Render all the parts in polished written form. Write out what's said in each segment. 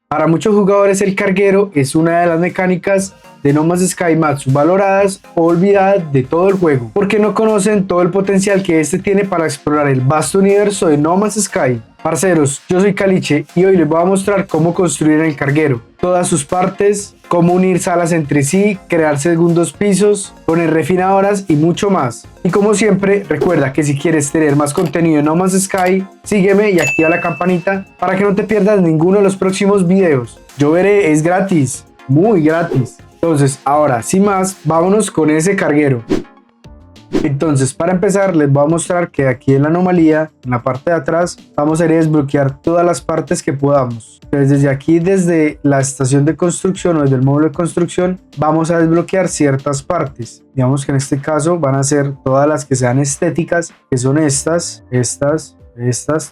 Para muchos jugadores el carguero es una de las mecánicas de No Man's Sky más subvaloradas o olvidadas de todo el juego, porque no conocen todo el potencial que este tiene para explorar el vasto universo de No Man's Sky. Parceros, yo soy Caliche y hoy les voy a mostrar cómo construir el carguero, todas sus partes, cómo unir salas entre sí, crear segundos pisos, poner refinadoras y mucho más. Y como siempre, recuerda que si quieres tener más contenido de No Man's Sky, sígueme y activa la campanita para que no te pierdas ninguno de los próximos videos. Yo veré, es gratis, muy gratis. Entonces, ahora, sin más, vámonos con ese carguero. Entonces, para empezar, les voy a mostrar que aquí en la anomalía, en la parte de atrás, vamos a ir a desbloquear todas las partes que podamos. Entonces, desde aquí, desde la estación de construcción o desde el módulo de construcción, vamos a desbloquear ciertas partes. Digamos que en este caso van a ser todas las que sean estéticas, que son estas,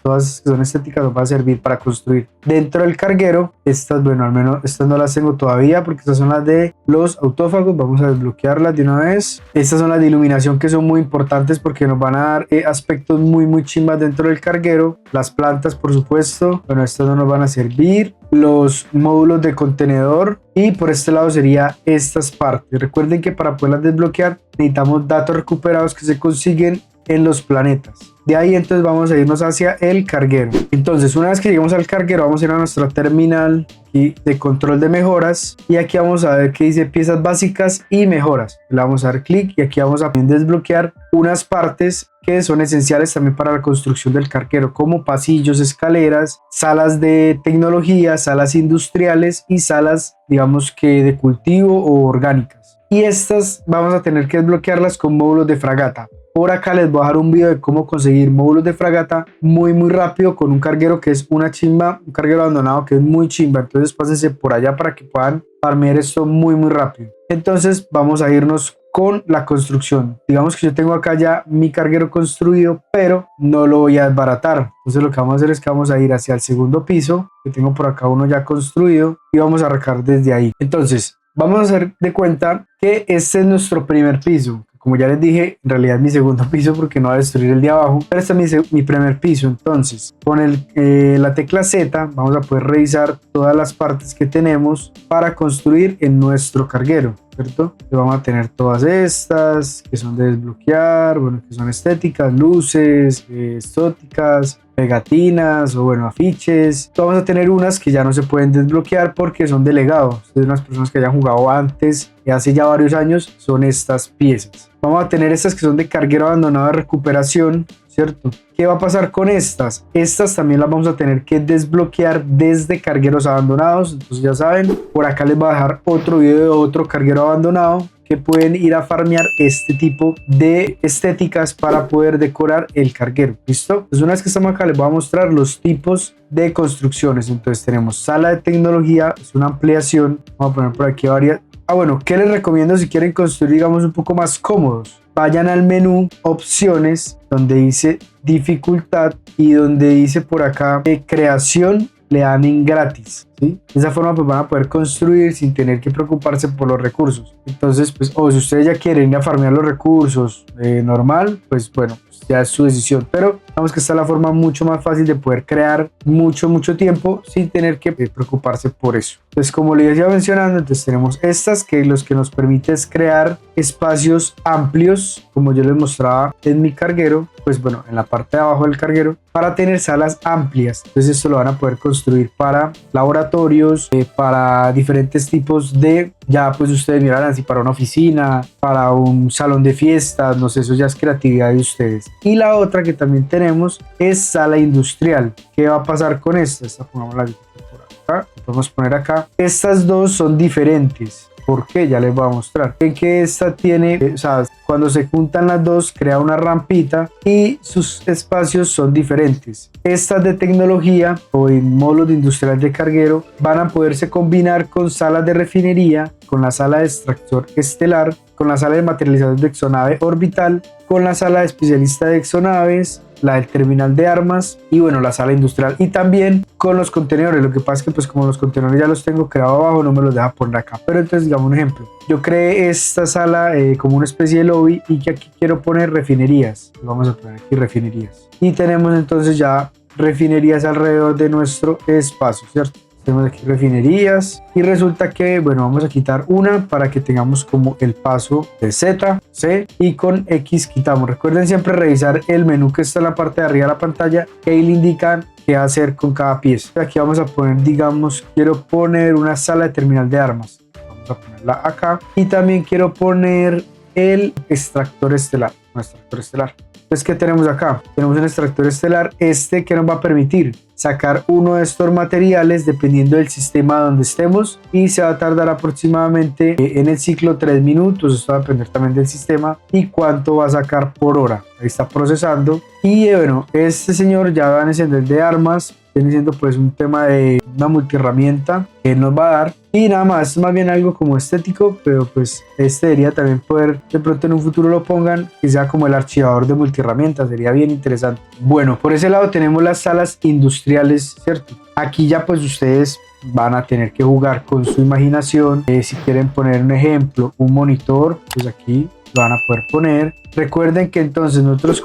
todas que son estéticas nos va a servir para construir dentro del carguero. Estas, bueno, al menos estas no las tengo todavía porque estas son las de los autófagos. Vamos a desbloquearlas de una vez. Estas son las de iluminación que son muy importantes porque nos van a dar aspectos muy chimbas dentro del carguero. Las plantas, por supuesto, bueno, estas no nos van a servir. Los módulos de contenedor, y por este lado sería estas partes. Recuerden que para poderlas desbloquear necesitamos datos recuperados que se consiguen en los planetas. De ahí entonces vamos a irnos hacia el carguero. Entonces, una vez que lleguemos al carguero, vamos a ir a nuestra terminal y de control de mejoras, y aquí vamos a ver que dice piezas básicas y mejoras. Le vamos a dar clic y aquí vamos a desbloquear unas partes que son esenciales también para la construcción del carguero, como pasillos, escaleras, salas de tecnología, salas industriales y salas, digamos que de cultivo o orgánicas. Y estas vamos a tener que desbloquearlas con módulos de fragata. Por acá les voy a dejar un video de cómo conseguir módulos de fragata muy rápido con un carguero que es una chimba, un carguero abandonado que es muy chimba. Entonces pásense por allá para que puedan farmear esto muy rápido. Entonces vamos a irnos con la construcción. Digamos que yo tengo acá ya mi carguero construido, pero no lo voy a desbaratar. Entonces lo que vamos a hacer es que vamos a ir hacia el segundo piso, que tengo por acá uno ya construido, y vamos a arrancar desde ahí. Entonces vamos a hacer de cuenta que este es nuestro primer piso. Como ya les dije, en realidad es mi segundo piso porque no va a destruir el de abajo, pero este es mi primer piso. Entonces, con la tecla Z vamos a poder revisar todas las partes que tenemos para construir en nuestro carguero, ¿cierto? Y vamos a tener todas estas que son de desbloquear, bueno, que son estéticas, luces, exóticas, pegatinas o bueno, afiches. Vamos a tener unas que ya no se pueden desbloquear porque son de legado. De unas personas que hayan jugado antes y hace ya varios años, son estas piezas. Vamos a tener estas que son de carguero abandonado de recuperación, ¿cierto? ¿Qué va a pasar con estas? Estas también las vamos a tener que desbloquear desde cargueros abandonados. Entonces ya saben, por acá les voy a dejar otro video de otro carguero abandonado que pueden ir a farmear este tipo de estéticas para poder decorar el carguero. ¿Listo? Entonces una vez que estamos acá les voy a mostrar los tipos de construcciones. Entonces tenemos sala de tecnología, es una ampliación. Vamos a poner por aquí varias. Bueno, ¿qué les recomiendo si quieren construir, digamos, un poco más cómodos? Vayan al menú opciones donde dice dificultad y donde dice por acá creación, le dan en gratis, ¿sí? De esa forma pues van a poder construir sin tener que preocuparse por los recursos. Entonces pues, o si ustedes ya quieren ir a farmear los recursos normal, pues bueno, pues ya es su decisión, pero digamos que esta es la forma mucho más fácil de poder crear mucho tiempo sin tener que preocuparse por eso. Entonces, como les iba mencionando, entonces tenemos estas que los que nos permite es crear espacios amplios, como yo les mostraba en mi carguero, pues bueno, en la parte de abajo del carguero, para tener salas amplias. Entonces esto lo van a poder construir para laboratorios, para diferentes tipos de, ya pues ustedes mirarán, así para una oficina, para un salón de fiestas, no sé, eso ya es creatividad de ustedes. Y la otra que también tenemos es sala industrial. ¿Qué va a pasar con esta? Esta pongamos la por acá, podemos poner acá. Estas dos son diferentes. ¿Por qué? Ya les voy a mostrar. En que esta tiene, o sea, cuando se juntan las dos crea una rampita y sus espacios son diferentes. Estas de tecnología o en módulos de industrial de carguero van a poderse combinar con salas de refinería, con la sala de extractor estelar, con la sala de materialización de exonave orbital, con la sala de especialista de exonaves, la del terminal de armas y bueno, la sala industrial, y también con los contenedores. Lo que pasa es que pues como los contenedores ya los tengo creados abajo, no me los deja poner acá, pero entonces digamos un ejemplo, yo creé esta sala como una especie de lobby y que aquí quiero poner refinerías. Vamos a poner aquí refinerías y tenemos entonces ya refinerías alrededor de nuestro espacio, ¿cierto? tenemos aquí refinerías y resulta que, bueno, vamos a quitar una para que tengamos como el paso de Z, C y con X quitamos. Recuerden siempre revisar el menú que está en la parte de arriba de la pantalla, que ahí le indican qué hacer con cada pieza. Aquí vamos a poner, digamos, quiero poner una sala de terminal de armas. Vamos a ponerla acá y también quiero poner el extractor estelar. Entonces, ¿qué tenemos acá? Tenemos un extractor estelar, que nos va a permitir sacar uno de estos materiales dependiendo del sistema donde estemos y se va a tardar aproximadamente en el ciclo 3 minutos. Esto va a depender también del sistema y cuánto va a sacar por hora. Ahí está procesando y bueno, este señor ya va a encender de armas. Viene siendo pues un tema de una multiherramienta que nos va a dar y nada más, es más bien algo como estético, pero pues debería también poder, de pronto en un futuro lo pongan, que sea como el archivador de multiherramientas, sería bien interesante. Bueno, por ese lado tenemos las salas industriales, ¿cierto? Aquí ya pues ustedes van a tener que jugar con su imaginación. Si quieren poner un ejemplo, un monitor, pues aquí lo van a poder poner. Recuerden que entonces nosotros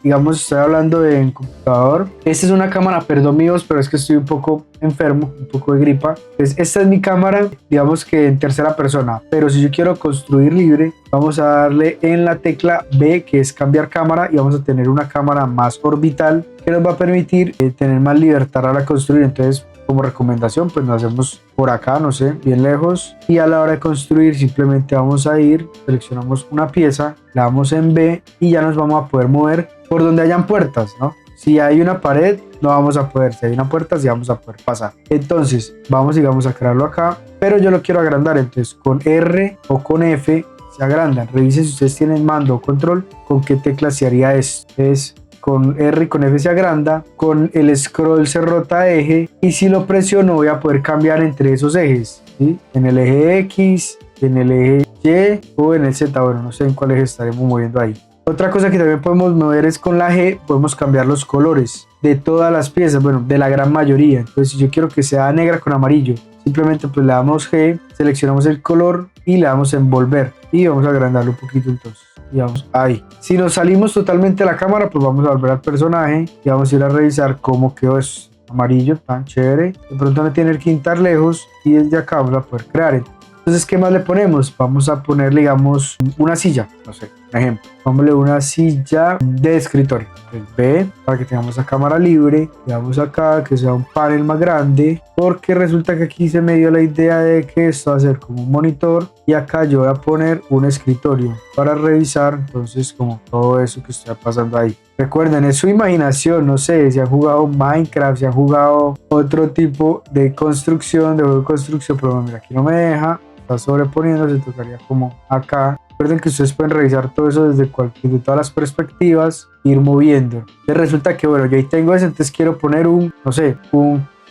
digamos, estoy hablando de computador. Esta es una cámara, perdón míos, pero es que estoy un poco enfermo, un poco de gripa. Entonces, esta es mi cámara, digamos que en tercera persona. Pero si yo quiero construir libre, vamos a darle en la tecla B, que es cambiar cámara, y vamos a tener una cámara más orbital que nos va a permitir tener más libertad a la construir. Entonces, como recomendación, pues nos hacemos por acá, no sé, bien lejos, y a la hora de construir simplemente vamos a ir, seleccionamos una pieza, la damos en B y ya nos vamos a poder mover por donde hayan puertas, ¿no? Si hay una pared, no vamos a poder. Si hay una puerta, sí vamos a poder pasar. Entonces, vamos y vamos a crearlo acá, pero yo lo quiero agrandar. Entonces, con R o con F se agrandan. Revisen si ustedes tienen mando o control, con qué tecla se haría esto. Es con R y con F se agranda, con el scroll se rota eje y si lo presiono voy a poder cambiar entre esos ejes, ¿sí? En el eje X, en el eje Y o en el Z. Bueno, no sé en cuál eje estaremos moviendo ahí. Otra cosa que también podemos mover es con la G, podemos cambiar los colores de todas las piezas, bueno, de la gran mayoría. Entonces, si yo quiero que sea negra con amarillo, simplemente pues le damos G, seleccionamos el color y le damos en volver y vamos a agrandarlo un poquito entonces. Y vamos ahí. Si nos salimos totalmente de la cámara, pues vamos a volver al personaje y vamos a ir a revisar cómo quedó eso. Amarillo, tan chévere. De pronto no tener que estar lejos y desde acá vamos a poder crear. Entonces, ¿qué más le ponemos? Vamos a ponerle, digamos, una silla, no sé, un ejemplo. Pongámosle una silla de escritorio. El B, para que tengamos la cámara libre. Le damos acá, que sea un panel más grande, porque resulta que aquí se me dio la idea de que esto va a ser como un monitor. Y acá yo voy a poner un escritorio para revisar, entonces, como todo eso que está pasando ahí. Recuerden, es su imaginación, no sé, si han jugado Minecraft, si han jugado otro tipo de construcción, de juego de construcción, pero mira, aquí no me deja. Está sobreponiendo, se tocaría como acá. Recuerden que ustedes pueden revisar todo eso desde todas las perspectivas, ir moviendo. Entonces resulta que bueno, yo ahí tengo eso, entonces quiero poner un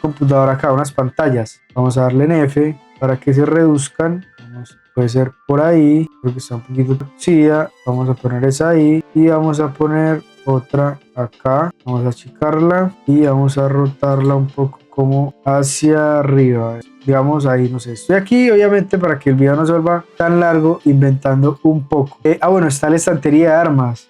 computador acá, unas pantallas. Vamos a darle en F para que se reduzcan. Puede ser por ahí, creo que está un poquito reducida. Vamos a poner esa ahí y vamos a poner otra acá. Vamos a achicarla y vamos a rotarla un poco como hacia arriba, digamos ahí, no sé, estoy aquí obviamente para que el video no se vuelva tan largo inventando un poco. Bueno, está la estantería de armas,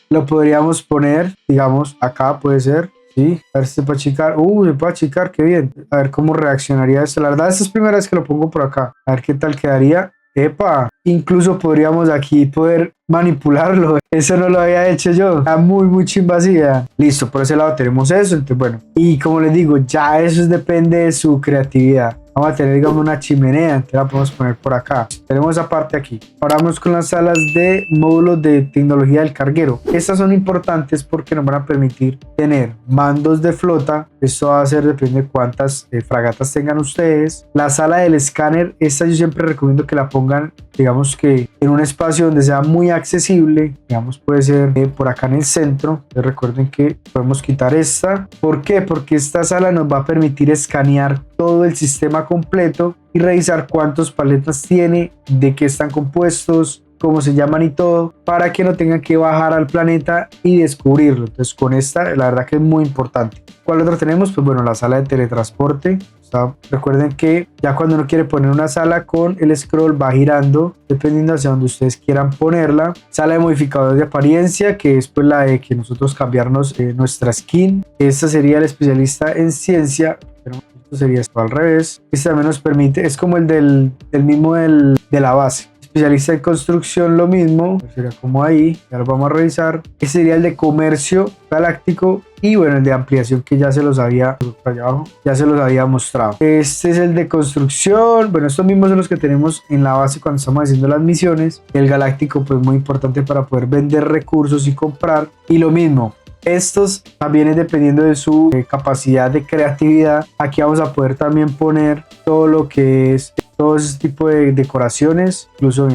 lo podríamos poner, digamos, acá puede ser. Sí, a ver si se puede achicar. Se puede achicar, qué bien. A ver cómo reaccionaría esto. La verdad, esta es la primera vez que lo pongo por acá. A ver qué tal quedaría. ¡Epa! Incluso podríamos aquí poder manipularlo. Eso no lo había hecho yo. Está muy invasiva. Listo, por ese lado tenemos eso. Entonces, bueno. Y como les digo, ya eso depende de su creatividad. Vamos a tener, digamos, una chimenea. Entonces la podemos poner por acá. Tenemos esa parte aquí. Ahora vamos con las salas de módulos de tecnología del carguero. Estas son importantes porque nos van a permitir tener mandos de flota. Esto va a ser, depende de cuántas fragatas tengan ustedes. La sala del escáner. Esta yo siempre recomiendo que la pongan, digamos que en un espacio donde sea muy accesible. Digamos, puede ser por acá en el centro. Entonces recuerden que podemos quitar esta. ¿Por qué? Porque esta sala nos va a permitir escanear todo el sistema completo y revisar cuántos paletas tiene, de qué están compuestos, cómo se llaman y todo, para que no tengan que bajar al planeta y descubrirlo. Entonces con esta, la verdad que es muy importante. ¿Cuál otra tenemos? Pues bueno, la sala de teletransporte. Recuerden que ya cuando uno quiere poner una sala, con el scroll va girando dependiendo hacia donde ustedes quieran ponerla. Sala de modificadores de apariencia, que es pues la de que nosotros cambiarnos nuestra skin. Esta sería el especialista en ciencia. Esto sería esto al revés. Este también nos permite, es como el mismo de la base. Especialista en construcción, lo mismo, sería como ahí, ya lo vamos a revisar. Este sería el de comercio galáctico y bueno, el de ampliación que ya se los había, allá abajo, ya se los había mostrado. Este es el de construcción, bueno, estos mismos son los que tenemos en la base cuando estamos haciendo las misiones. El galáctico pues muy importante para poder vender recursos y comprar, y lo mismo. Estos también es dependiendo de su capacidad de creatividad. Aquí vamos a poder también poner todo lo que es todo ese tipo de decoraciones. Incluso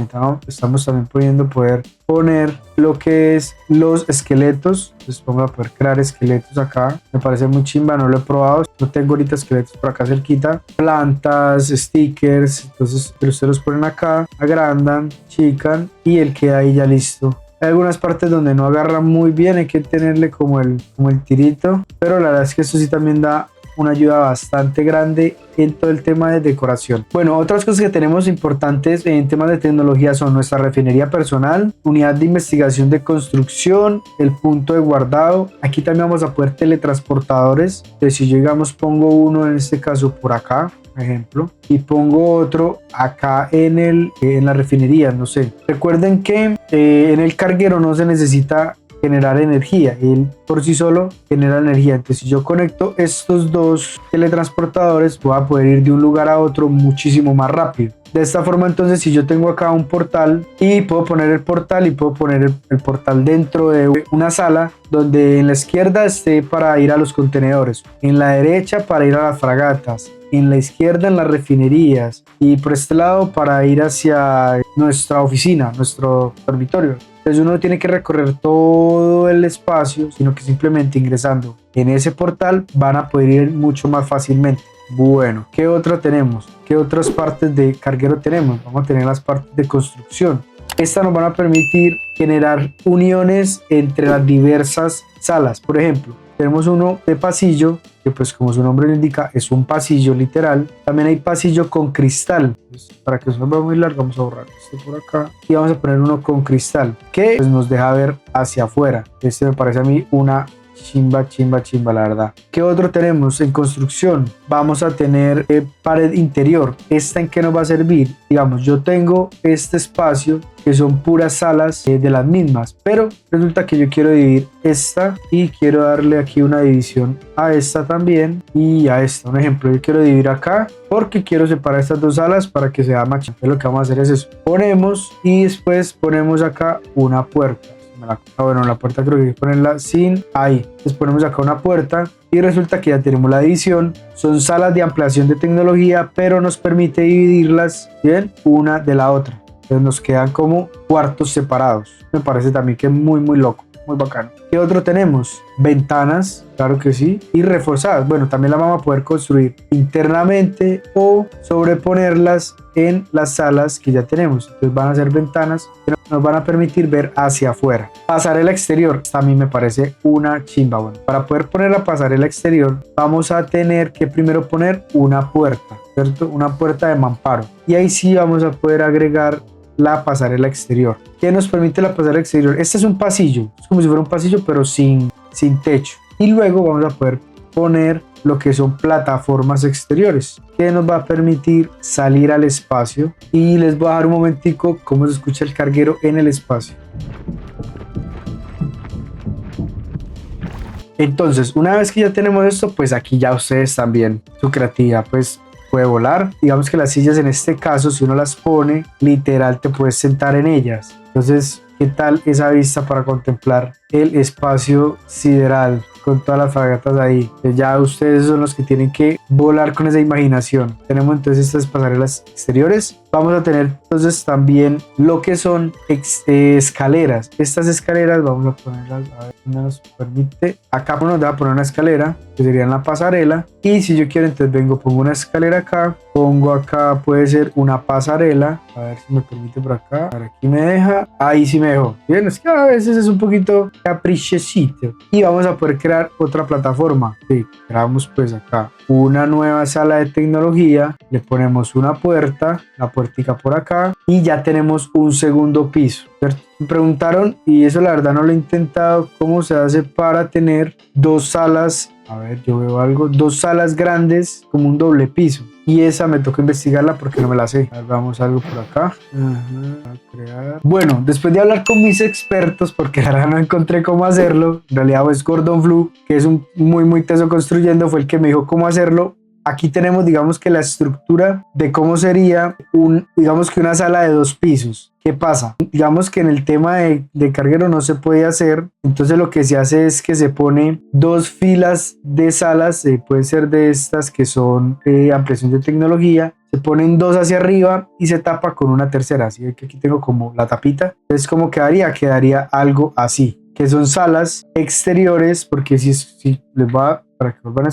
estamos también pudiendo poder poner lo que es los esqueletos. Entonces vamos a poder crear esqueletos acá. Me parece muy chimba, no lo he probado. No tengo ahorita esqueletos por acá cerquita. Plantas, stickers. Entonces ustedes los ponen acá, agrandan, chican y él queda ahí ya listo. Hay algunas partes donde no agarra muy bien, hay que tenerle como el tirito, pero la verdad es que esto sí también da una ayuda bastante grande en todo el tema de decoración. Bueno, otras cosas que tenemos importantes en temas de tecnología son nuestra refinería personal, unidad de investigación de construcción, el punto de guardado. Aquí también vamos a poder teletransportadores. Entonces, si yo digamos pongo uno en este caso por acá, ejemplo, y pongo otro acá en la refinería, no sé. Recuerden que en el carguero no se necesita generar energía, él por sí solo genera energía. Entonces si yo conecto estos dos teletransportadores voy a poder ir de un lugar a otro muchísimo más rápido. De esta forma, entonces, si yo tengo acá un portal y puedo poner el portal y puedo poner el portal dentro de una sala donde en la izquierda esté para ir a los contenedores, en la derecha para ir a las fragatas, en la izquierda en las refinerías y por este lado para ir hacia nuestra oficina, nuestro dormitorio. Entonces uno no tiene que recorrer todo el espacio, sino que simplemente ingresando en ese portal van a poder ir mucho más fácilmente. Bueno, ¿qué otro tenemos? ¿Qué otras partes de carguero tenemos? Vamos a tener las partes de construcción. Estas nos van a permitir generar uniones entre las diversas salas. Por ejemplo, tenemos uno de pasillo, que pues como su nombre lo indica, es un pasillo literal. También hay pasillo con cristal. Entonces, para que eso no vea muy largo, vamos a borrar este por acá. Y vamos a poner uno con cristal, que pues, nos deja ver hacia afuera. Este me parece a mí una chimba, la verdad. ¿Qué otro tenemos en construcción? Vamos a tener pared interior. ¿Esta en qué nos va a servir? Digamos, yo tengo este espacio que son puras salas de las mismas, pero resulta que yo quiero dividir esta y quiero darle aquí una división a esta también y a esta. Un ejemplo, yo quiero dividir acá porque quiero separar estas dos salas para que sea más chido. Lo que vamos a hacer es eso. Ponemos y después ponemos acá una puerta. Bueno, la puerta creo que hay que ponerla sin ahí. Entonces ponemos acá una puerta y resulta que ya tenemos la división. Son salas de ampliación de tecnología, pero nos permite dividirlas bien una de la otra. Entonces nos quedan como cuartos separados. Me parece también que es muy loco, muy bacano. ¿Qué otro tenemos? Ventanas, claro que sí, y reforzadas. Bueno, también las vamos a poder construir internamente o sobreponerlas en las salas que ya tenemos. Entonces van a ser ventanas que nos van a permitir ver hacia afuera. Pasarela exterior, esta a mí me parece una chimba. Bueno, para poder poner la pasarela exterior vamos a tener que primero poner una puerta, ¿cierto? Una puerta de mamparo. Y ahí sí vamos a poder agregar la pasarela exterior. ¿Qué nos permite la pasarela exterior? Este es un pasillo, es como si fuera un pasillo pero sin techo. Y luego vamos a poder poner lo que son plataformas exteriores que nos va a permitir salir al espacio. Y les voy a dar un momentico cómo se escucha el carguero en el espacio. Entonces, una vez que ya tenemos esto, pues aquí ya ustedes también, su creatividad pues puede volar. Digamos que las sillas en este caso, si uno las pone, literal te puedes sentar en ellas. Entonces, ¿qué tal esa vista para contemplar el espacio sideral con todas las fragatas ahí? Ya ustedes son los que tienen que volar con esa imaginación. Tenemos entonces estas pasarelas exteriores. Vamos a tener entonces también lo que son escaleras. Estas escaleras vamos a ponerlas, a ver si nos permite. Acá nos va a poner una escalera que sería en la pasarela. Y si yo quiero, entonces pongo una escalera acá. Pongo acá, puede ser una pasarela. A ver si me permite por acá. A ver, aquí me deja. Ahí sí me dejó. Bien, es que a veces es un poquito caprichecito. Y vamos a poder crear otra plataforma. Sí, creamos pues acá una nueva sala de tecnología. Le ponemos una puerta. La puertica por acá y ya tenemos un segundo piso, ¿cierto? Me preguntaron, y eso la verdad no lo he intentado, cómo se hace para tener dos salas. A ver, yo veo algo, dos salas grandes como un doble piso. Y esa me toca investigarla porque no me la sé. A ver, vamos algo por acá. A crear. Bueno, después de hablar con mis expertos, porque la verdad no encontré cómo hacerlo, en realidad es Gordon Blue, que es un muy teso construyendo, fue el que me dijo cómo hacerlo. Aquí tenemos, digamos que la estructura de cómo sería digamos que una sala de dos pisos. ¿Qué pasa? Digamos que en el tema de carguero no se puede hacer, entonces lo que se hace es que se pone dos filas de salas, puede ser de estas que son ampliación de tecnología, se ponen dos hacia arriba y se tapa con una tercera, así que aquí tengo como la tapita. Entonces, ¿cómo quedaría algo así, que son salas exteriores, porque si les va para que vuelvan a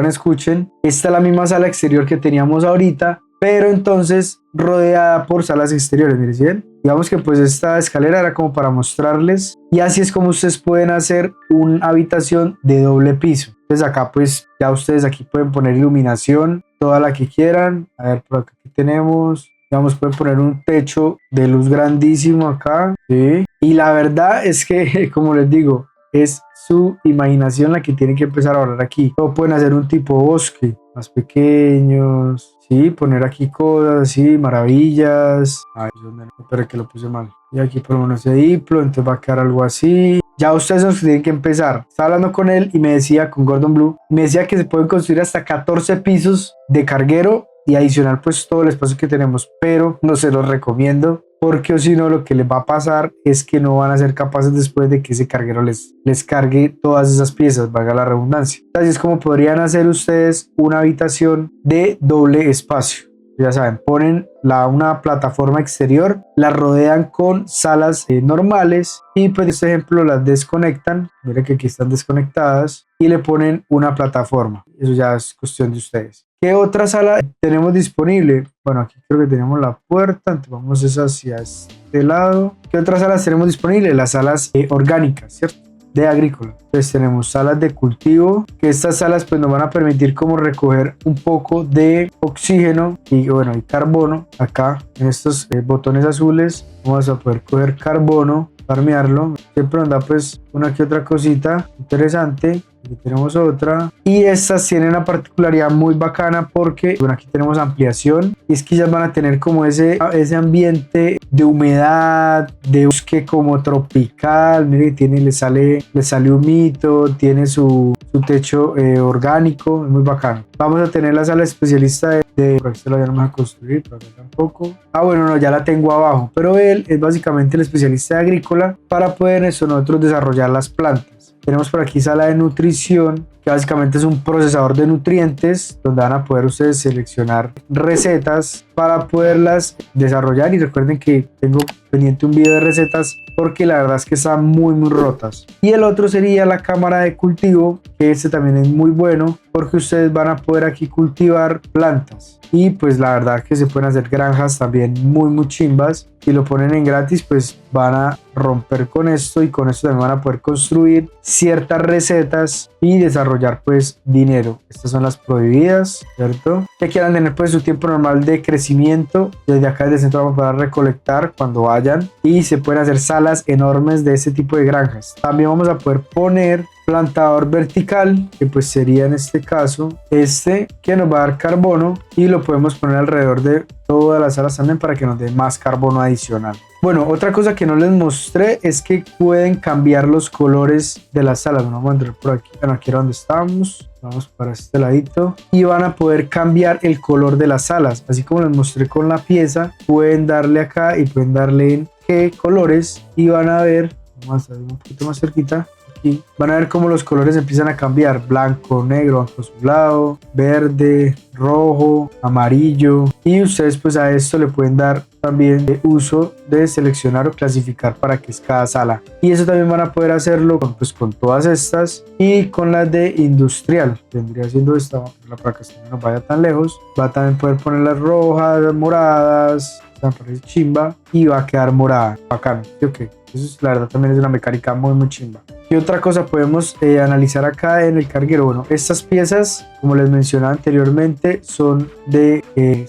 escuchen, esta es la misma sala exterior que teníamos ahorita, pero entonces rodeada por salas exteriores. Miren, ¿sí ven? Digamos que pues esta escalera era como para mostrarles, y así es como ustedes pueden hacer una habitación de doble piso. Entonces acá pues ya ustedes aquí pueden poner iluminación, toda la que quieran. A ver, por acá tenemos, digamos, pueden poner un techo de luz grandísimo acá, ¿sí? Y la verdad es que, como les digo, es su imaginación la que tiene que empezar a hablar aquí. O pueden hacer un tipo bosque, más pequeños, sí, poner aquí cosas así, maravillas. Ay, espera que lo puse mal. Y aquí ponemos ese diplo, entonces va a quedar algo así. Ya ustedes son los que tienen que empezar. Estaba hablando con él y me decía, con Gordon Blue, me decía que se pueden construir hasta 14 pisos de carguero y adicional pues todo el espacio que tenemos, pero no se los recomiendo, porque o si no lo que les va a pasar es que no van a ser capaces después de que ese carguero les cargue todas esas piezas, valga la redundancia. Así es como podrían hacer ustedes una habitación de doble espacio. Ya saben, ponen una plataforma exterior, la rodean con salas normales y pues en este ejemplo las desconectan. Miren que aquí están desconectadas y le ponen una plataforma. Eso ya es cuestión de ustedes. ¿Qué otra sala tenemos disponible? Bueno, aquí creo que tenemos la puerta, entonces vamos hacia este lado. ¿Qué otras salas tenemos disponibles? Las salas orgánicas, ¿cierto? De agrícola. Entonces tenemos salas de cultivo, que estas salas pues nos van a permitir como recoger un poco de oxígeno y bueno, y carbono. Acá en estos botones azules vamos a poder coger carbono, farmearlo. Siempre nos da pues una que otra cosita interesante. Aquí tenemos otra, y estas tienen una particularidad muy bacana porque bueno, aquí tenemos ampliación, y es que ellas van a tener como ese ambiente de humedad, de bosque como tropical. Mire, le sale humito, tiene su techo orgánico, es muy bacano. Vamos a tener la sala especialista por aquí se la vamos a construir, pero tampoco. Bueno, no, ya la tengo abajo, pero él es básicamente el especialista de agrícola para poder nosotros desarrollar las plantas. Tenemos por aquí sala de nutrición, que básicamente es un procesador de nutrientes donde van a poder ustedes seleccionar recetas para poderlas desarrollar. Y recuerden que tengo pendiente un video de recetas porque la verdad es que están muy rotas. Y el otro sería la cámara de cultivo, que este también es muy bueno porque ustedes van a poder aquí cultivar plantas. Y pues la verdad que se pueden hacer granjas también muy chimbas. Si lo ponen en gratis pues van a romper con esto, y con esto también van a poder construir ciertas recetas y desarrollar pues dinero. Estas son las prohibidas, ¿cierto? Que quieran tener pues su tiempo normal de crecimiento. Desde acá desde el centro vamos a poder recolectar cuando vayan, y se pueden hacer salas enormes de este tipo de granjas. También vamos a poder poner plantador vertical, que pues sería en este caso que nos va a dar carbono, y lo podemos poner alrededor de todas las salas también para que nos dé más carbono adicional. Bueno, otra cosa que no les mostré es que pueden cambiar los colores de las salas. Vamos a entrar por aquí, bueno, aquí era donde estábamos. Vamos para este ladito y van a poder cambiar el color de las salas, así como les mostré con la pieza. Pueden darle acá y pueden darle en qué colores, y van a ver, vamos a ver un poquito más cerquita. Aquí van a ver cómo los colores empiezan a cambiar: blanco, negro, blanco azulado, verde, rojo, amarillo. Y ustedes pues a esto le pueden dar también de uso de seleccionar o clasificar para qué es cada sala, y eso también van a poder hacerlo con todas estas y con las de industrial. Vendría siendo esta, para que no vaya tan lejos. Va a también poder poner las rojas, moradas, me parece chimba, y va a quedar morada, bacano. ¿Sí? Okay. Eso es, la verdad también es una mecánica muy chimba. ¿Qué otra cosa podemos analizar acá en el carguero? Bueno, estas piezas, como les mencionaba anteriormente, son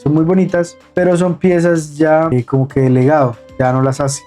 muy bonitas, pero son piezas ya como que de legado, ya no las hace.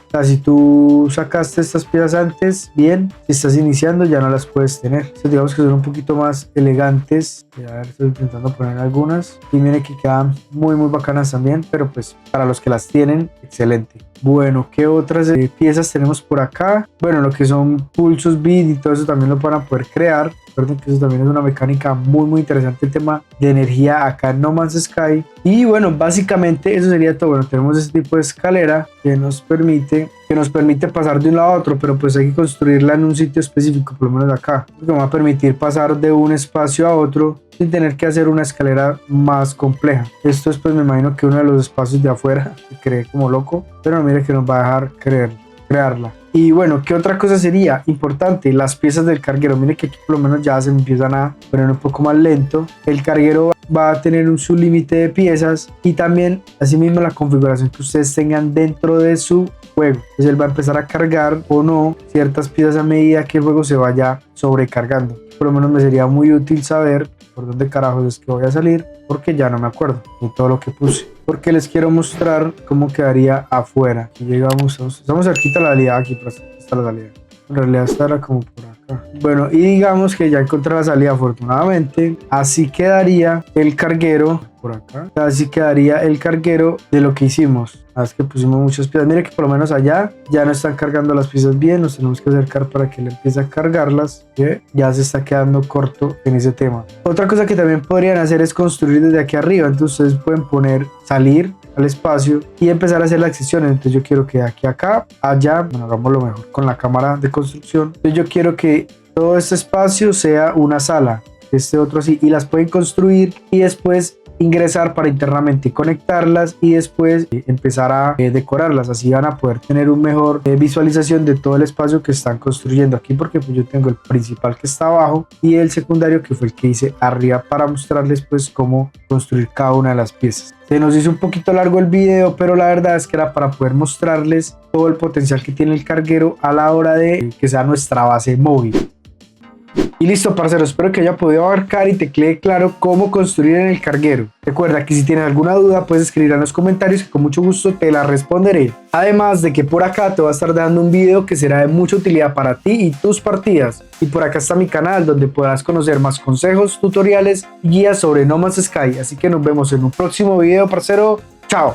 O sea, si tú sacaste estas piezas antes, bien, si estás iniciando ya no las puedes tener. Entonces, digamos que son un poquito más elegantes. A ver, estoy intentando poner algunas. Y miren que quedan muy bacanas también, pero pues para los que las tienen, excelente. Bueno, ¿qué otras piezas tenemos por acá? Bueno, lo que son pulsos, bit y todo eso también lo van a poder crear. Recuerden que eso también es una mecánica muy interesante, el tema de energía acá en No Man's Sky. Y bueno, básicamente eso sería todo. Bueno, tenemos este tipo de escalera que nos permite pasar de un lado a otro, pero pues hay que construirla en un sitio específico, por lo menos acá, porque me va a permitir pasar de un espacio a otro sin tener que hacer una escalera más compleja. Esto es, pues me imagino que uno de los espacios de afuera, que cree como loco, pero mire que nos va a dejar crearla. Y bueno, ¿qué otra cosa sería importante? Las piezas del carguero. Mire que aquí por lo menos ya se me empiezan a poner un poco más lento. El carguero va a tener su límite de piezas y también asimismo la configuración que ustedes tengan dentro de su juego. Entonces él va a empezar a cargar o no ciertas piezas a medida que el juego se vaya sobrecargando. Por lo menos me sería muy útil saber por dónde carajos es que voy a salir, porque ya no me acuerdo de todo lo que puse. Porque les quiero mostrar cómo quedaría afuera. Aquí llegamos, estamos cerquita de la salida, aquí está la salida. En realidad estará como por acá. Bueno, y digamos que ya encontré la salida afortunadamente. Así quedaría el carguero por acá. Así quedaría el carguero de lo que hicimos. Es que pusimos muchas piezas. Mire que por lo menos allá ya no están cargando las piezas bien. Nos tenemos que acercar para que él empiece a cargarlas. ¿Sí? Ya se está quedando corto en ese tema. Otra cosa que también podrían hacer es construir desde aquí arriba. Entonces ustedes pueden salir al espacio y empezar a hacer las accesiones. Entonces yo quiero que de aquí a acá, allá, bueno, hagámoslo mejor con la cámara de construcción. Entonces yo quiero que todo este espacio sea una sala, este otro así, y las pueden construir y después ingresar para internamente conectarlas y después empezar a decorarlas. Así van a poder tener un mejor visualización de todo el espacio que están construyendo aquí, porque pues yo tengo el principal que está abajo y el secundario que fue el que hice arriba para mostrarles pues cómo construir cada una de las piezas. Se nos hizo un poquito largo el video, pero la verdad es que era para poder mostrarles todo el potencial que tiene el carguero a la hora de que sea nuestra base móvil. Y listo, parceros, espero que haya podido abarcar y te quede claro cómo construir en el carguero. Recuerda que si tienes alguna duda puedes escribir en los comentarios que con mucho gusto te la responderé. Además de que por acá te voy a estar dando un video que será de mucha utilidad para ti y tus partidas. Y por acá está mi canal donde podrás conocer más consejos, tutoriales y guías sobre No Man's Sky. Así que nos vemos en un próximo video, parcero. Chao.